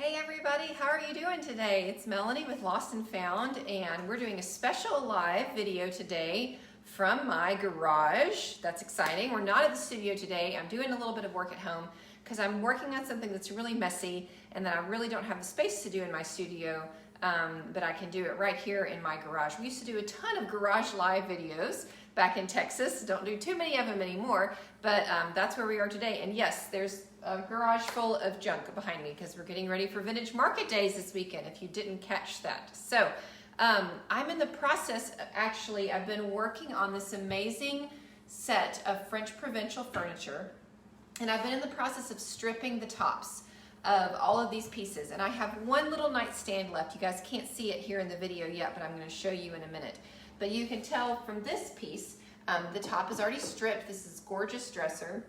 Hey everybody, how are you doing today? It's Melanie with Lost and Found, and we're doing a special live video today from my garage. That's exciting. We're not at the studio today. I'm doing a little bit of work at home because I'm working on something that's really messy and that I really don't have the space to do in my studio, but I can do it right here in my garage. We used to do a ton of garage live videos back in Texas. Don't do too many of them anymore, but that's where we are today. And yes, there's a garage full of junk behind me because we're getting ready for Vintage Market Days this weekend, if you didn't catch that. So I'm in the process, actually, I've been working on this amazing set of French Provincial furniture, and I've been in the process of stripping the tops of all of these pieces. And I have one little nightstand left. You guys can't see it here in the video yet, but I'm going to show you in a minute. But you can tell from this piece, the top is already stripped. This is gorgeous dresser.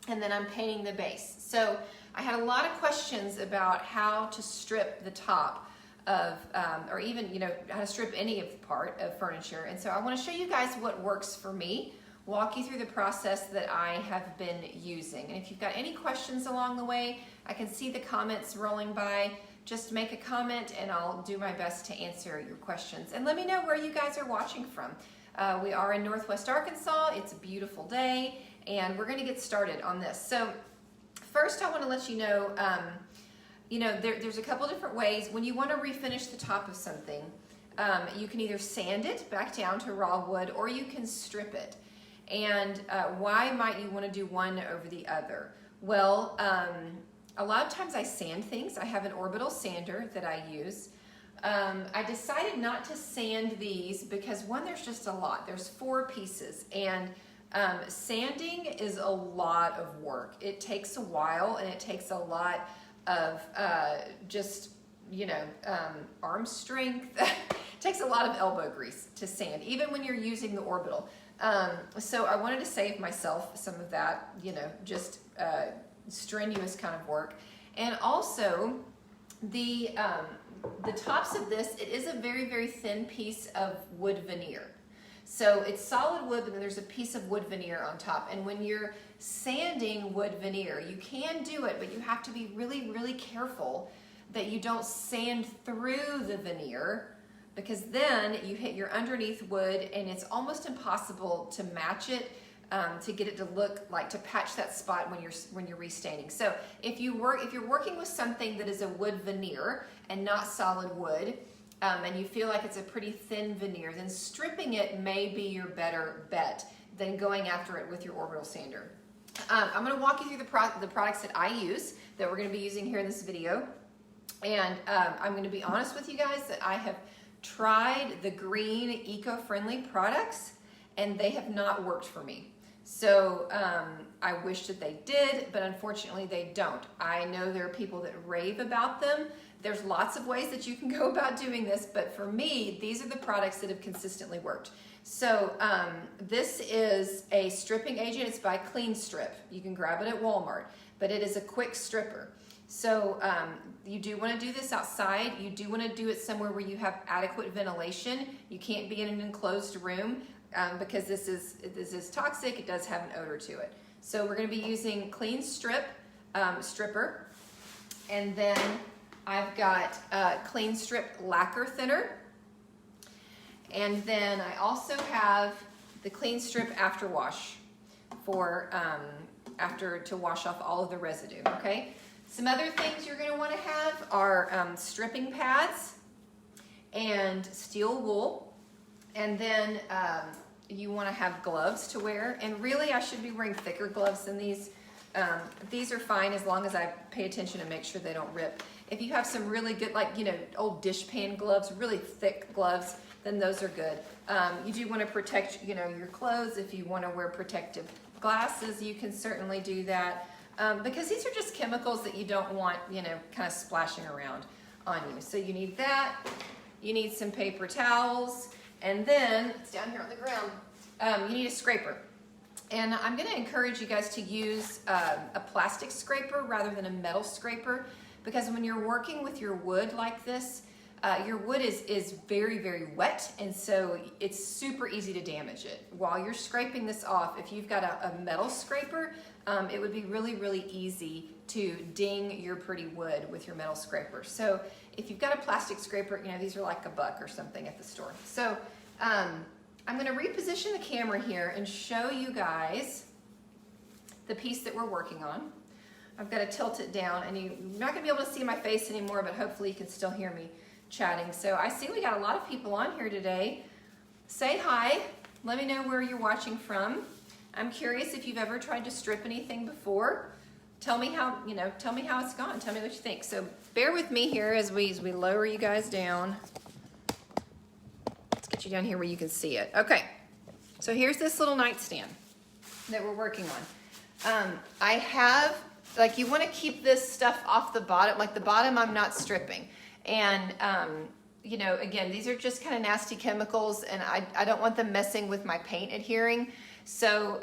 And then I'm painting the base. So I had a lot of questions about how to strip the top of, or even, how to strip any of the part of furniture. And so I want to show you guys what works for me, walk you through the process that I have been using. And if you've got any questions along the way, I can see the comments rolling by. Just make a comment and I'll do my best to answer your questions. And let me know where you guys are watching from. We are in Northwest Arkansas. It's a beautiful day, and we're going to get started on this. So first I want to let you know, there's a couple different ways. When you want to refinish the top of something, you can either sand it back down to raw wood or you can strip it. And why might you want to do one over the other? Well, a lot of times I sand things. I have an orbital sander that I use. I decided not to sand these because one, there's just a lot. There's 4 pieces, and sanding is a lot of work. It takes a while, and it takes a lot of arm strength. It takes a lot of elbow grease to sand, even when you're using the orbital. So I wanted to save myself some of that, strenuous kind of work. And also the tops of this, it is a very, very thin piece of wood veneer. So it's solid wood, but then there's a piece of wood veneer on top. And when you're sanding wood veneer, you can do it, but you have to be really, really careful that you don't sand through the veneer, because then you hit your underneath wood and it's almost impossible to match it, to get it to look like, to patch that spot when you're restaining. So if you're working with something that is a wood veneer and not solid wood, and you feel like it's a pretty thin veneer, then stripping it may be your better bet than going after it with your orbital sander. I'm going to walk you through the products that I use, that we're going to be using here in this video. And I'm going to be honest with you guys that I have tried the green eco-friendly products and they have not worked for me. So I wish that they did, but unfortunately they don't. I know there are people that rave about them. There's lots of ways that you can go about doing this, but for me, these are the products that have consistently worked. So this is a stripping agent. It's by Clean Strip. You can grab it at Walmart, but it is a quick stripper. So you do want to do this outside. You do want to do it somewhere where you have adequate ventilation. You can't be in an enclosed room because this is toxic. It does have an odor to it. So we're going to be using Clean Strip stripper, and then I've got Clean Strip lacquer thinner, and then I also have the Clean Strip after wash for to wash off all of the residue. Okay. Some other things you're going to want to have are stripping pads and steel wool, and then you want to have gloves to wear. And really, I should be wearing thicker gloves than these. These are fine as long as I pay attention and make sure they don't rip. If you have some really good, old dishpan gloves, really thick gloves, then those are good. You do want to protect, your clothes. If you want to wear protective glasses, you can certainly do that. Because these are just chemicals that you don't want, kind of splashing around on you. So you need that. You need some paper towels. And then, it's down here on the ground, you need a scraper. And I'm going to encourage you guys to use a plastic scraper rather than a metal scraper, because when you're working with your wood like this, your wood is very, very wet, and so it's super easy to damage it. While you're scraping this off, if you've got a metal scraper, it would be really, really easy to ding your pretty wood with your metal scraper. So if you've got a plastic scraper, you know, these are like $1 or something at the store. So I'm gonna reposition the camera here and show you guys the piece that we're working on. I've got to tilt it down, and you're not gonna be able to see my face anymore, but hopefully you can still hear me chatting. So I see we got a lot of people on here today. Say hi, let me know where you're watching from. I'm curious if you've ever tried to strip anything before. Tell me how, you know, tell me how it's gone. Tell me what you think. So bear with me here as we lower you guys down. Let's get you down here where you can see it. Okay, so here's this little nightstand that we're working on. I have, like, you want to keep this stuff off the bottom. Like the bottom I'm not stripping. And, you know, again, these are just kind of nasty chemicals, and I don't want them messing with my paint adhering. So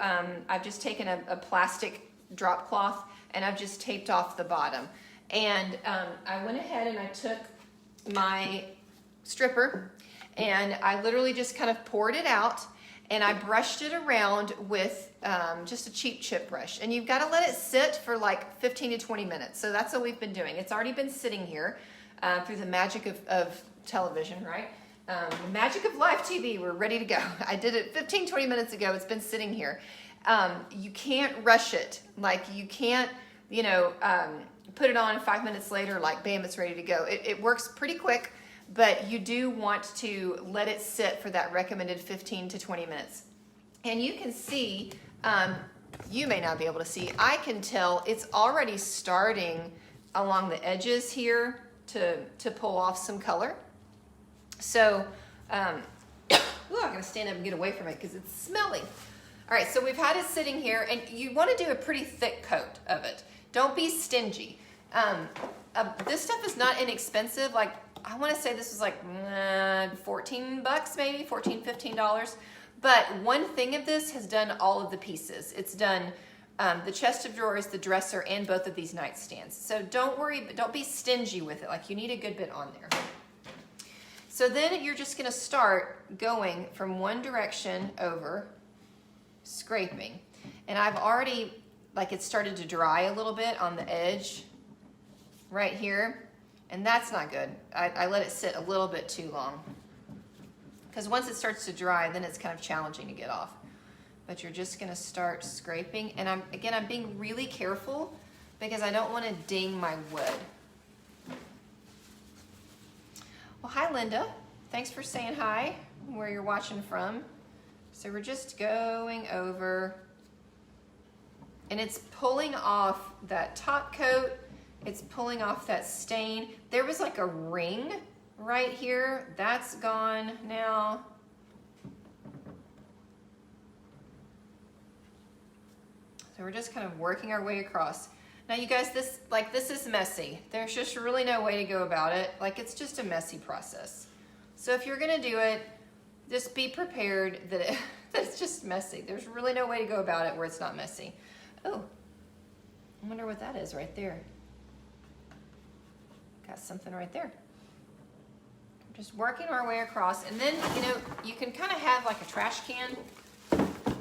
I've just taken a plastic drop cloth and I've just taped off the bottom. And I went ahead and I took my stripper and I literally just kind of poured it out, and I brushed it around with just a cheap chip brush. And you've got to let it sit for like 15 to 20 minutes. So that's what we've been doing. It's already been sitting here through the magic of television, right? The magic of live TV. We're ready to go. I did it 15, 20 minutes ago. It's been sitting here. You can't rush it. Like, you can't, you know, put it on 5 minutes later, like, bam, it's ready to go. It works pretty quick, but you do want to let it sit for that recommended 15 to 20 minutes. And you can see, you may not be able to see, I can tell it's already starting along the edges here to pull off some color. So, ooh, I'm gonna stand up and get away from it because it's smelly. All right, so we've had it sitting here, and you want to do a pretty thick coat of it. Don't be stingy. This stuff is not inexpensive. Like, I want to say this was like 14 bucks, maybe $14, $15. But one thing of this has done all of the pieces. It's done the chest of drawers, the dresser, and both of these nightstands. So don't worry, don't be stingy with it. Like, you need a good bit on there. So then you're just going to start going from one direction over, scraping. And I've already, like, it started to dry a little bit on the edge right here. And that's not good. I let it sit a little bit too long. Because once it starts to dry, then it's kind of challenging to get off. But you're just going to start scraping. And I'm being really careful because I don't want to ding my wood. Well, hi, Linda. Thanks for saying hi, where you're watching from. So we're just going over, and it's pulling off that top coat. It's pulling off that stain. There was like a ring right here. That's gone now. So we're just kind of working our way across. Now, you guys, this is messy. There's just really no way to go about it. Like, it's just a messy process. So if you're gonna do it, just be prepared that it's just messy. There's really no way to go about it where it's not messy. Oh, I wonder what that is right there. Got something right there. Just working our way across. And then, you know, you can kind of have like a trash can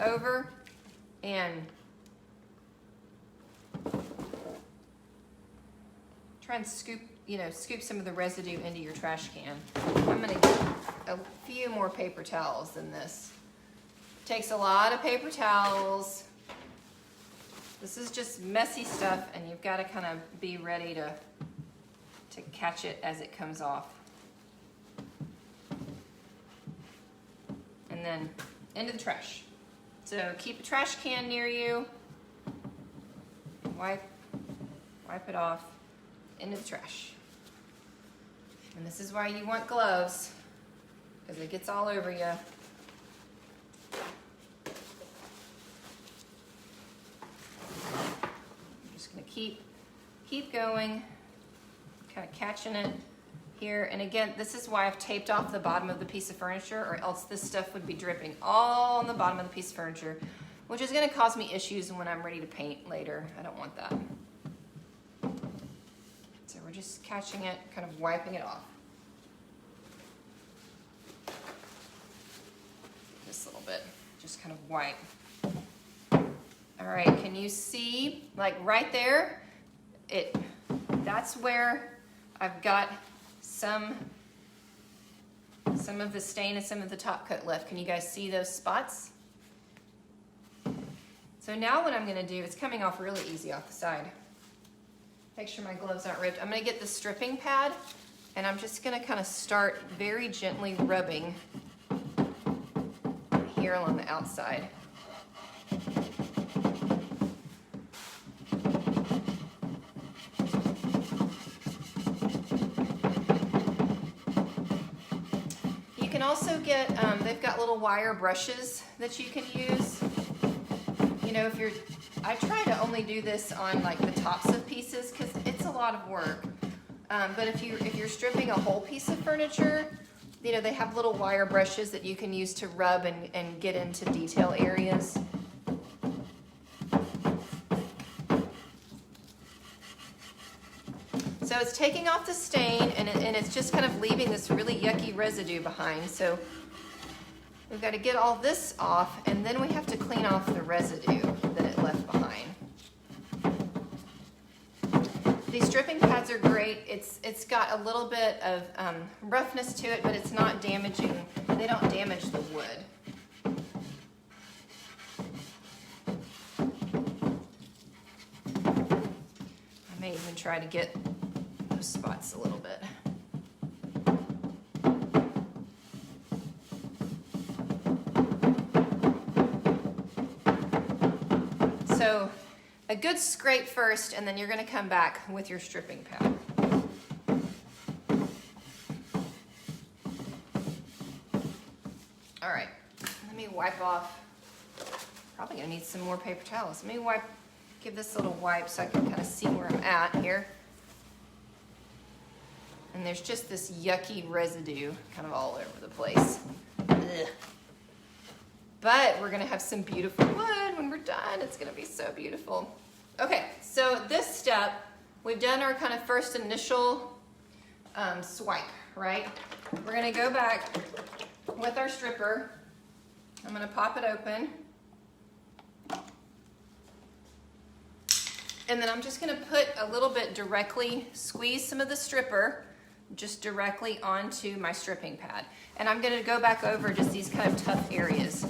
over and try and scoop some of the residue into your trash can. I'm gonna get a few more paper towels than this. Takes a lot of paper towels. This is just messy stuff, and you've got to kind of be ready to catch it as it comes off. And then into the trash. So keep a trash can near you. Wipe it off. Into the trash. And this is why you want gloves, because it gets all over you. I'm just going to keep going, kind of catching it here. And again, this is why I've taped off the bottom of the piece of furniture, or else this stuff would be dripping all on the bottom of the piece of furniture, which is going to cause me issues when I'm ready to paint later. I don't want that. So we're just catching it, kind of wiping it off. This little bit, just kind of wipe. All right, can you see, like right there, that's where I've got some of the stain and some of the top coat left. Can you guys see those spots? So now what I'm gonna do, it's coming off really easy off the side. Make sure my gloves aren't ripped. I'm gonna get the stripping pad and I'm just gonna kind of start very gently rubbing here along the outside. You can also get, they've got little wire brushes that you can use. You know, I try to only do this on like the tops of pieces because it's a lot of work. But if you're stripping a whole piece of furniture, you know, they have little wire brushes that you can use to rub and get into detail areas. So it's taking off the stain and it's just kind of leaving this really yucky residue behind. So we've got to get all this off and then we have to clean off the residue that it left behind. These stripping pads are great. It's got a little bit of roughness to it, but it's not damaging. They don't damage the wood. I may even try to get those spots a little bit. So a good scrape first, and then you're going to come back with your stripping pad. All right, let me wipe off. Probably going to need some more paper towels. Let me give this a little wipe so I can kind of see where I'm at here. And there's just this yucky residue kind of all over the place. Ugh. But we're gonna have some beautiful wood when we're done. It's gonna be so beautiful. Okay, so this step, we've done our kind of first initial swipe, right? We're gonna go back with our stripper. I'm gonna pop it open. And then I'm just gonna put a little bit directly, squeeze some of the stripper just directly onto my stripping pad. And I'm gonna go back over just these kind of tough areas.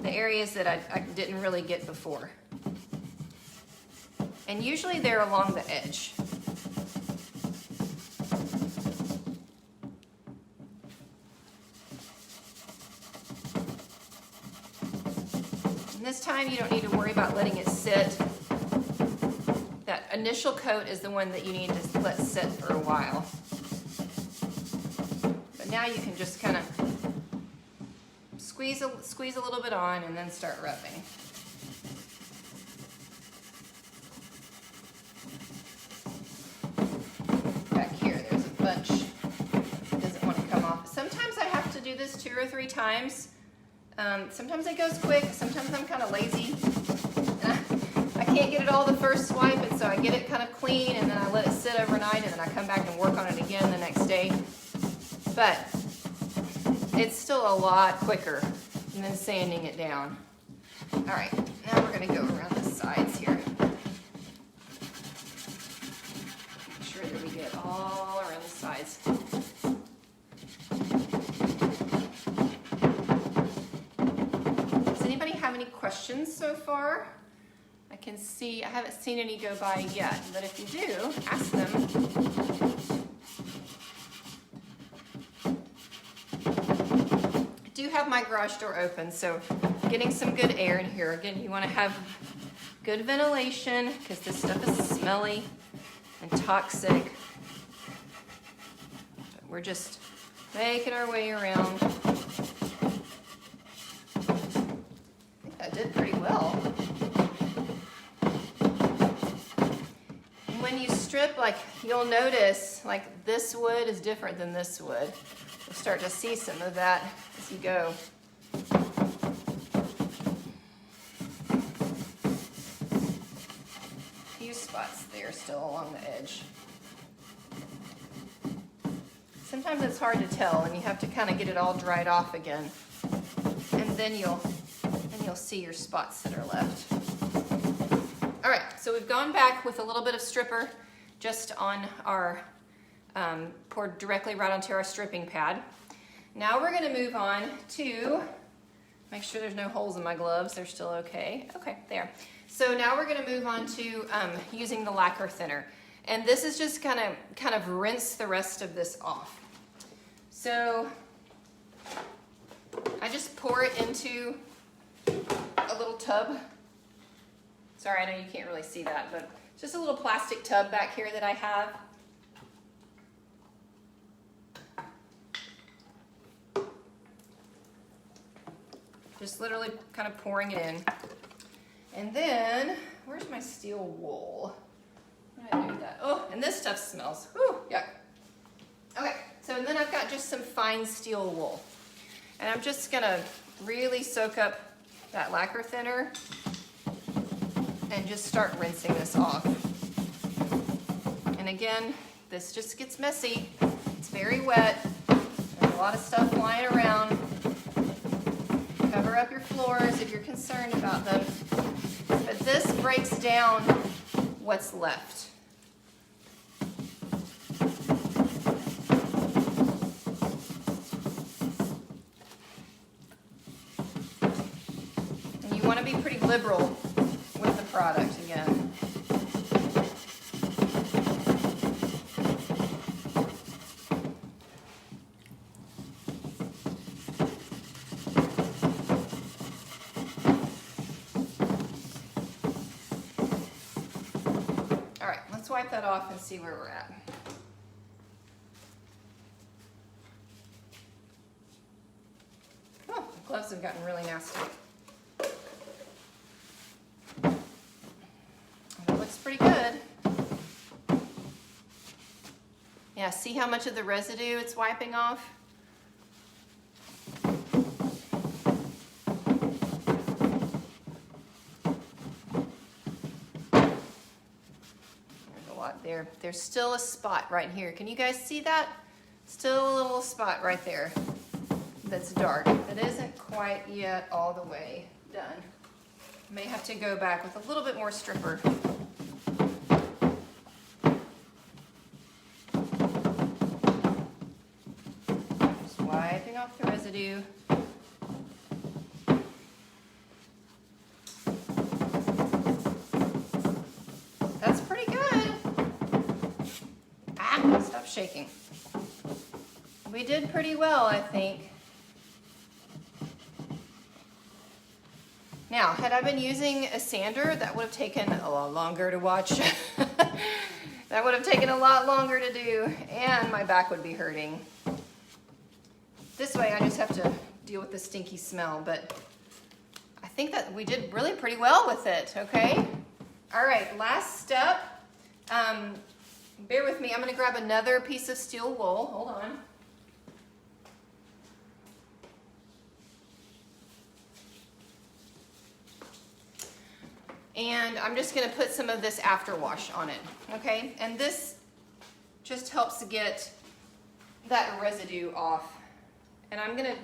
The areas that I didn't really get before. And usually they're along the edge. And this time you don't need to worry about letting it sit. That initial coat is the one that you need to let sit for a while. But now you can just kind of squeeze a little bit on and then start rubbing. Back here, there's a bunch that doesn't want to come off. Sometimes I have to do this 2 or 3 times. Sometimes it goes quick, sometimes I'm kind of lazy. And I can't get it all the first swipe, and so I get it kind of clean, and then I let it sit overnight, and then I come back and work on it again the next day. But it's still a lot quicker than sanding it down. All right, now we're gonna go around the sides here. Make sure that we get all around the sides. Does anybody have any questions so far? I haven't seen any go by yet, but if you do, ask them. I do have my garage door open, so getting some good air in here. Again, you want to have good ventilation because this stuff is smelly and toxic. But we're just making our way around. I think that did pretty well. When you strip, like, you'll notice like this wood is different than this wood. You'll start to see some of that as you go. A few spots there still along the edge. Sometimes it's hard to tell and you have to kind of get it all dried off again. And then you'll and you'll see your spots that are left. All right, so we've gone back with a little bit of stripper just on our, poured directly right onto our stripping pad. Now we're gonna move on to, make sure there's no holes in my gloves, they're still okay. Okay, there. So now we're gonna move on to using the lacquer thinner. And this is just kind of rinse the rest of this off. So I just pour it into a little tub. Sorry, I know you can't really see that, but it's just a little plastic tub back here that I have. Just literally kind of pouring it in. And then, where's my steel wool? What did I do with that? Oh, and this stuff smells. Whew, yuck. Okay, so then I've got just some fine steel wool. And I'm just gonna really soak up that lacquer thinner and just start rinsing this off. And again, this just gets messy. It's very wet. There's a lot of stuff flying around. Cover up your floors if you're concerned about them. But this breaks down what's left. And you want to be pretty liberal with the product again. Wipe that off and see where we're at. Oh, the gloves have gotten really nasty. That looks pretty good. Yeah, see how much of the residue it's wiping off? There's still a spot right here. Can you guys see that? Still a little spot right there that's dark. That isn't quite yet all the way done. May have to go back with a little bit more stripper. Just wiping off the residue. That's pretty good. Stop shaking. We did pretty well, I think. Now, had I been using a sander, that would have taken a lot longer to watch. That would have taken a lot longer to do, and my back would be hurting. This way, I just have to deal with the stinky smell, but I think that we did really pretty well with it, okay? All right, last step. Bear with me, I'm gonna grab another piece of steel wool, hold on. And I'm just gonna put some of this afterwash on it, okay? And this just helps get that residue off. And I'm gonna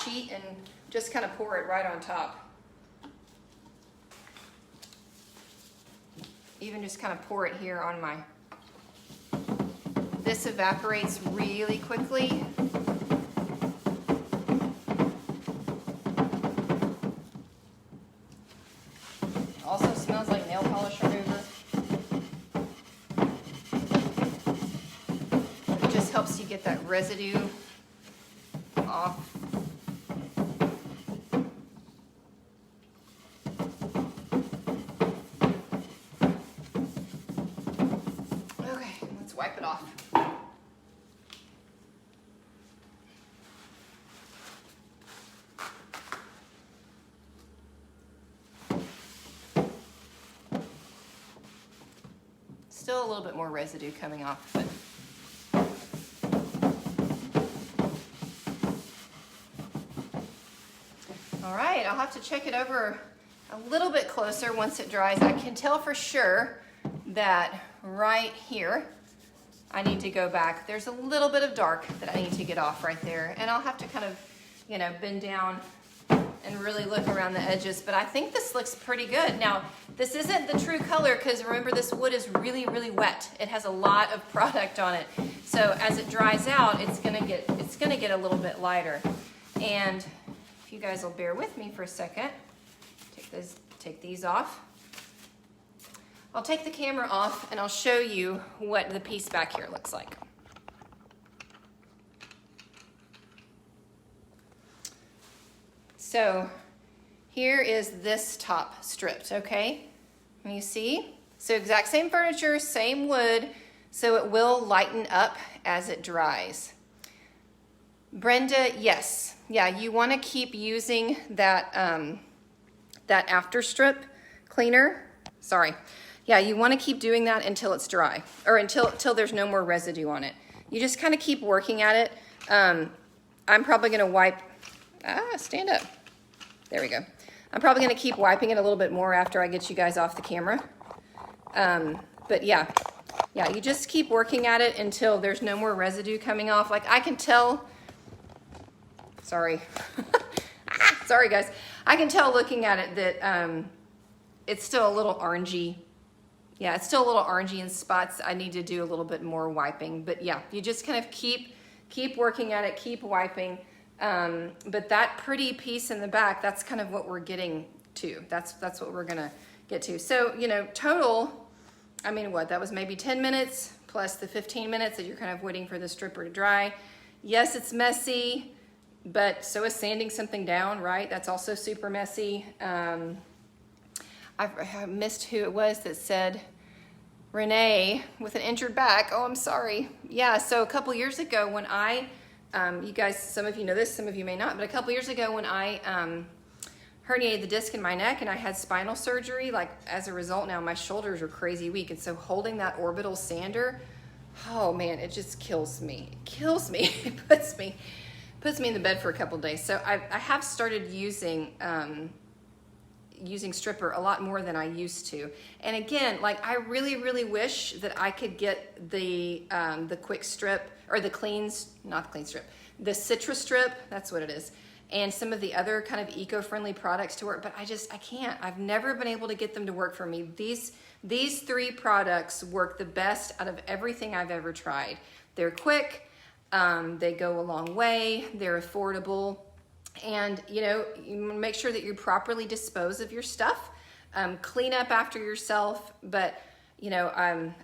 cheat and just kind of pour it right on top. Even just kind of pour it here on my, this evaporates really quickly. Also smells like nail polish remover. It just helps you get that residue off. Okay, let's wipe it off. Still a little bit more residue coming off, but all right, I'll have to check it over a little bit closer once it dries. I can tell for sure that right here, I need to go back. There's a little bit of dark that I need to get off right there, and I'll have to kind of, you know, bend down and really look around the edges, but I think this looks pretty good. Now, this isn't the true color because remember this wood is really, really wet. It has a lot of product on it. So as it dries out, it's gonna get a little bit lighter. And if you guys will bear with me for a second, take these off. I'll take the camera off and I'll show you what the piece back here looks like. So here is this top stripped, okay? And you see? So exact same furniture, same wood, so it will lighten up as it dries. Brenda, yes. Yeah, you want to keep using that, that after strip cleaner. Sorry. Yeah, you want to keep doing that until it's dry, or until there's no more residue on it. You just kind of keep working at it. I'm probably going to wipe, stand up. There we go. I'm probably going to keep wiping it a little bit more after I get you guys off the camera. But yeah, you just keep working at it until there's no more residue coming off. Like I can tell, sorry. Sorry guys. I can tell looking at it that it's still a little orangey. Yeah, it's still a little orangey in spots. I need to do a little bit more wiping. But yeah, you just kind of keep working at it, keep wiping. But that pretty piece in the back, that's kind of what we're getting to. That's what we're gonna get to. So, you know, total, I mean, what, that was maybe 10 minutes plus the 15 minutes that you're kind of waiting for the stripper to dry. Yes, it's messy, but so is sanding something down, right? That's also super messy. I missed who it was that said, Renee with an injured back. Oh, I'm sorry. Yeah, so a couple years ago when I, you guys, some of you know this, some of you may not, but a couple years ago when I herniated the disc in my neck and I had spinal surgery, like as a result now my shoulders are crazy weak. And so holding that orbital sander, oh man, it just kills me. It kills me. It puts me in the bed for a couple days. So I have started using stripper a lot more than I used to. And again, like I really, really wish that I could get the quick strip or the cleans, not the clean strip, the Citra strip, that's what it is. And some of the other kind of eco-friendly products to work, but I can't. I've never been able to get them to work for me. These three products work the best out of everything I've ever tried. They're quick, they go a long way, they're affordable, and you know, you make sure that you properly dispose of your stuff, clean up after yourself. But you know,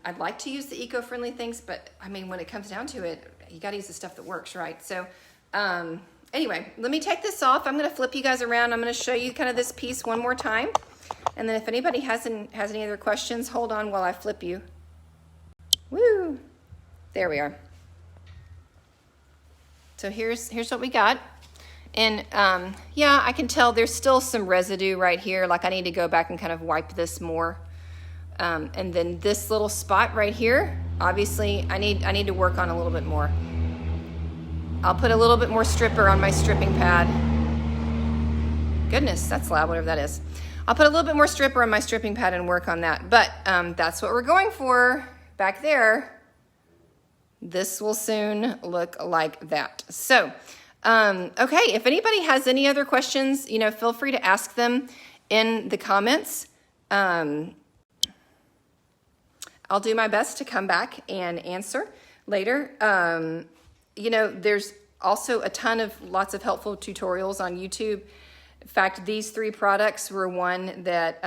I'd like to use the eco-friendly things, but I mean, when it comes down to it, you got to use the stuff that works, right? So anyway, let me take this off. I'm going to flip you guys around. I'm going to show you kind of this piece one more time, and then if anybody has any other questions, hold on while I flip you. Woo! There we are. So here's what we got. And yeah, I can tell there's still some residue right here. Like I need to go back and kind of wipe this more. And then this little spot right here, obviously I need to work on a little bit more. I'll put a little bit more stripper on my stripping pad. Goodness, that's loud, whatever that is. I'll put a little bit more stripper on my stripping pad and work on that. But that's what we're going for back there. This will soon look like that. So, okay, if anybody has any other questions, you know, feel free to ask them in the comments. I'll do my best to come back and answer later. You know, there's also a ton of lots of helpful tutorials on YouTube. In fact, these three products were one that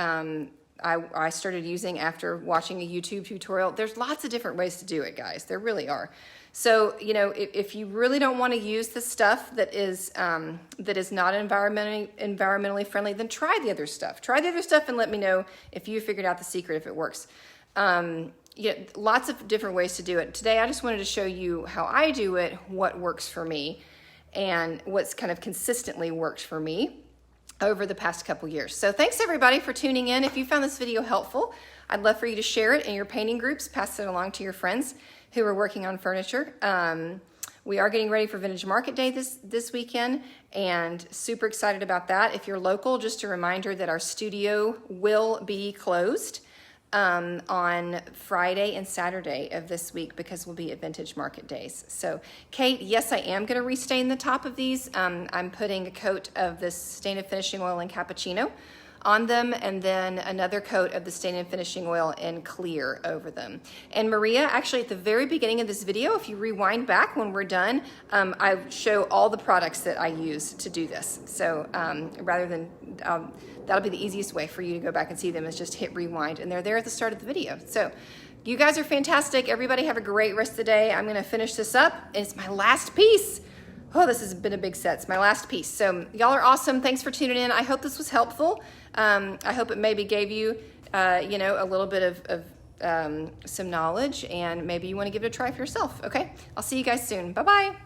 I started using after watching a YouTube tutorial. There's lots of different ways to do it, guys. There really are. So, you know, if you really don't want to use the stuff that is not environmentally friendly, then try the other stuff. Try the other stuff and let me know if you figured out the secret, if it works. Yeah, lots of different ways to do it. Today, I just wanted to show you how I do it, what works for me, and what's kind of consistently worked for me over the past couple years. So thanks everybody for tuning in. If you found this video helpful, I'd love for you to share it in your painting groups, pass it along to your friends who are working on furniture. We are getting ready for Vintage Market Day this weekend, and super excited about that. If you're local, just a reminder that our studio will be closed. on Friday and Saturday of this week because we'll be at Vintage Market Days. So Kate, yes, I am going to restain the top of these. I'm putting a coat of this stain and finishing oil in cappuccino on them, and then another coat of the stain and finishing oil in clear over them. And Maria, actually at the very beginning of this video, if you rewind back when we're done, I show all the products that I use to do this. So rather than, that'll be the easiest way for you to go back and see them, is just hit rewind, and they're there at the start of the video. So you guys are fantastic. Everybody have a great rest of the day. I'm gonna finish this up. It's my last piece. Oh, this has been a big set. It's my last piece. So y'all are awesome. Thanks for tuning in. I hope this was helpful. I hope it maybe gave you, you know, a little bit of some knowledge, and maybe you want to give it a try for yourself. Okay, I'll see you guys soon. Bye-bye.